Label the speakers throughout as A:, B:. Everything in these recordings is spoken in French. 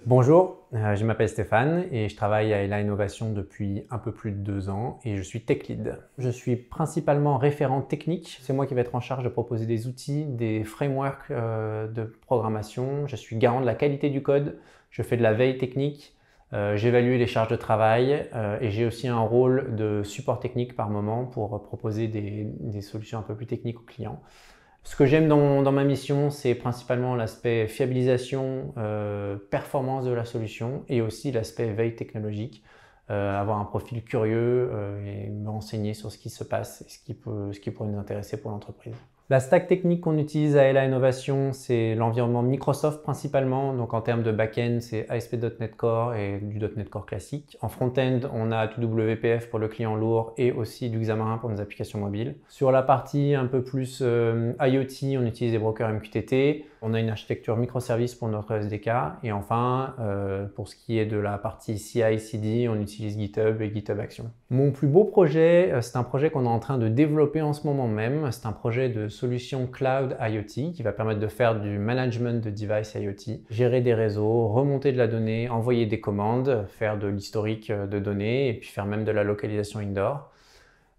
A: Bonjour, je m'appelle Stéphane et je travaille à Ella Innovation depuis un peu plus de 2 ans et je suis tech lead. Je suis principalement référent technique. C'est moi qui vais être en charge de proposer des outils, des frameworks de programmation. Je suis garant de la qualité du code. Je fais de la veille technique. J'évalue les charges de travail et j'ai aussi un rôle de support technique par moment pour proposer des solutions un peu plus techniques aux clients. Ce que j'aime dans ma mission, c'est principalement l'aspect fiabilisation, performance de la solution et aussi l'aspect veille technologique, avoir un profil curieux et me renseigner sur ce qui se passe et ce qui pourrait nous intéresser pour l'entreprise. La stack technique qu'on utilise à Ella Innovation, c'est l'environnement Microsoft principalement. Donc en termes de back-end, c'est ASP.NET Core et du .NET Core classique. En front-end, on a tout WPF pour le client lourd et aussi du Xamarin pour nos applications mobiles. Sur la partie un peu plus IoT, on utilise des brokers MQTT. On a une architecture microservice pour notre SDK. Et enfin, pour ce qui est de la partie CI/CD, on utilise GitHub et GitHub Action. Mon plus beau projet, c'est un projet qu'on est en train de développer en ce moment même. C'est un projet de solution Cloud IoT qui va permettre de faire du management de device IoT, gérer des réseaux, remonter de la donnée, envoyer des commandes, faire de l'historique de données et puis faire même de la localisation indoor.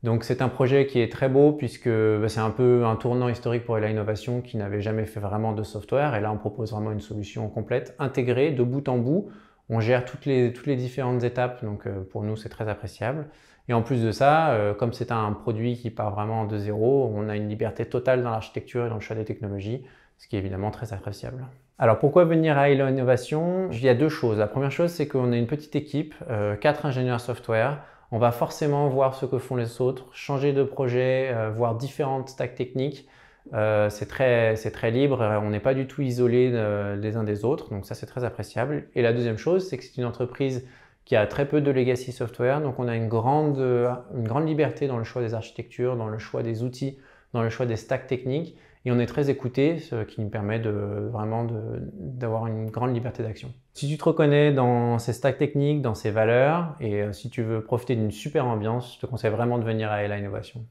A: Donc c'est un projet qui est très beau puisque c'est un peu un tournant historique pour Ella Innovation qui n'avait jamais fait vraiment de software et là on propose vraiment une solution complète, intégrée de bout en bout. On gère toutes les différentes étapes, donc pour nous c'est très appréciable. Et en plus de ça, comme c'est un produit qui part vraiment de zéro, on a une liberté totale dans l'architecture et dans le choix des technologies, ce qui est évidemment très appréciable. Alors pourquoi venir à Ella Innovation? Il y a deux choses. La première chose, c'est qu'on est une petite équipe, 4 ingénieurs software. On va forcément voir ce que font les autres, changer de projet, voir différentes stacks techniques. C'est très libre, on n'est pas du tout isolé les uns des autres, donc ça c'est très appréciable. Et la deuxième chose, c'est que c'est une entreprise qui a très peu de legacy software, donc on a une grande liberté dans le choix des architectures, dans le choix des outils, dans le choix des stacks techniques, et on est très écouté, ce qui nous permet d'avoir une grande liberté d'action. Si tu te reconnais dans ces stacks techniques, dans ces valeurs, et si tu veux profiter d'une super ambiance, je te conseille vraiment de venir à Ella Innovation.